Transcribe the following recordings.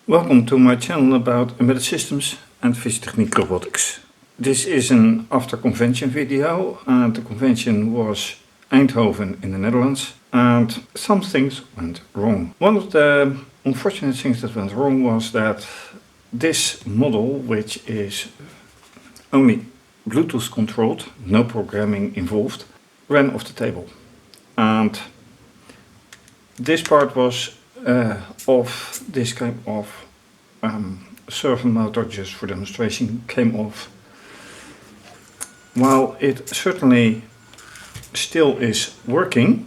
Welcome to my channel about embedded systems and fischertechnik robotics. This is an after convention video, and the convention was Eindhoven in the Netherlands, and some things went wrong. One of the unfortunate things that went wrong was that this model, which is only Bluetooth controlled, no programming involved, ran off the table. And this part was off. This came off. Servo motor, just for demonstration, came off. While it certainly still is working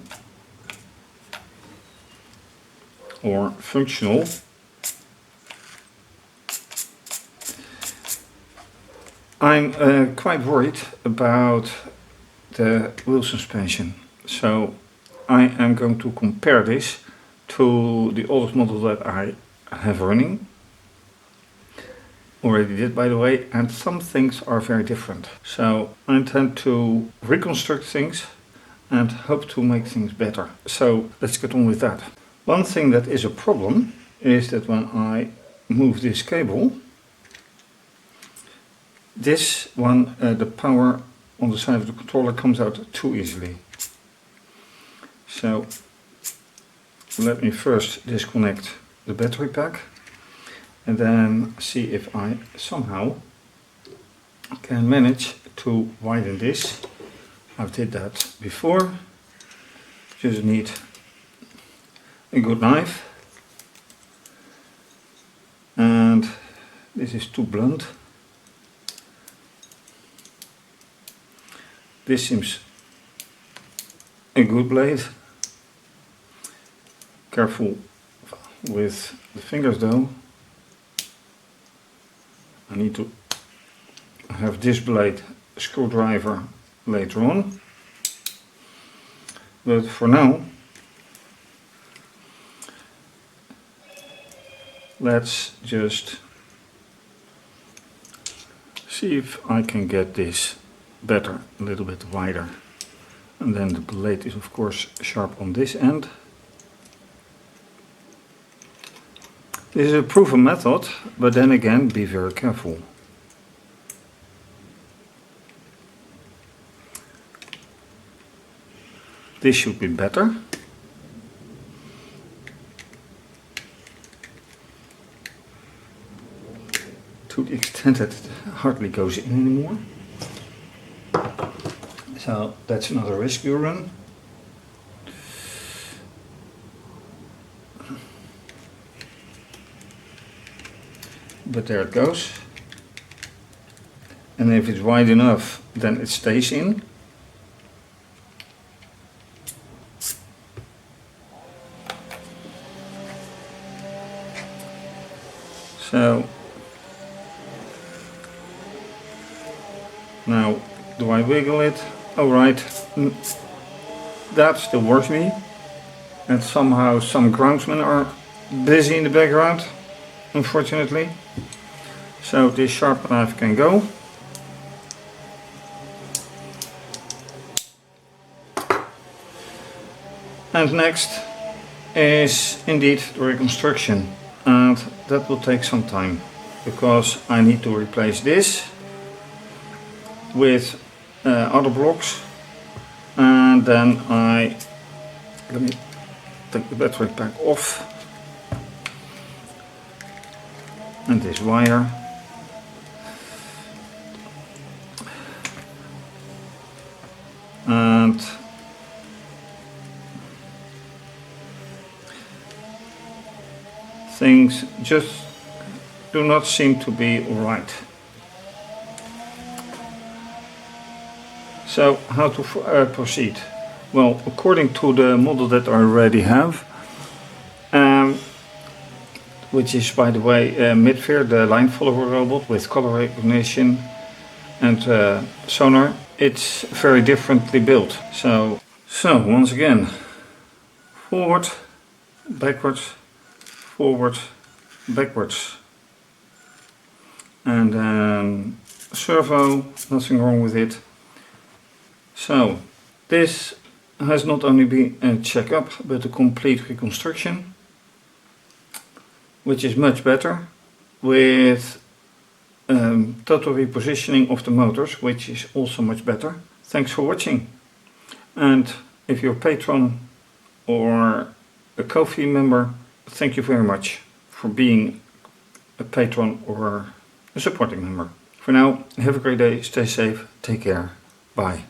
or functional, I'm quite worried about the wheel suspension. So I am going to compare this to the oldest model that I have running. Already did, by the way, and some things are very different. So I intend to reconstruct things and hope to make things better. So let's get on with that. One thing that is a problem is that when I move this cable, this one, the power on the side of the controller comes out too easily. So let me first disconnect the battery pack and then see if I somehow can manage to widen this. I've did that before. Just need a good knife, and this is too blunt. This seems a good blade. Careful with the fingers though. I need to have this blade screwdriver later on. But for now, let's just see if I can get this better, a little bit wider. And then the blade is of course sharp on this end. This is a proven method, but then again, be very careful. This should be better. To the extent that it hardly goes in anymore. So that's another rescue run. But there it goes. And if it's wide enough, then it stays in. So now, do I wiggle it? Oh right, that still works me. And somehow some groundsmen are busy in the background, unfortunately. So this sharp knife can go. And next is indeed the reconstruction, and that will take some time because I need to replace this with other blocks, and then let me take the battery pack off and this wire. And things just do not seem to be right. So how to proceed? Well, according to the model that I already have, which is, by the way, Midfear, the line follower robot with color recognition and sonar, it's very differently built. So once again, forward, backwards, forward, backwards, and then servo, nothing wrong with it. So this has not only been a check-up but a complete reconstruction. which is much better, with total repositioning of the motors, which is also much better. Thanks for watching. And if you're a patron or a Ko-fi member, thank you very much for being a patron or a supporting member. For now, have a great day, stay safe, take care, bye.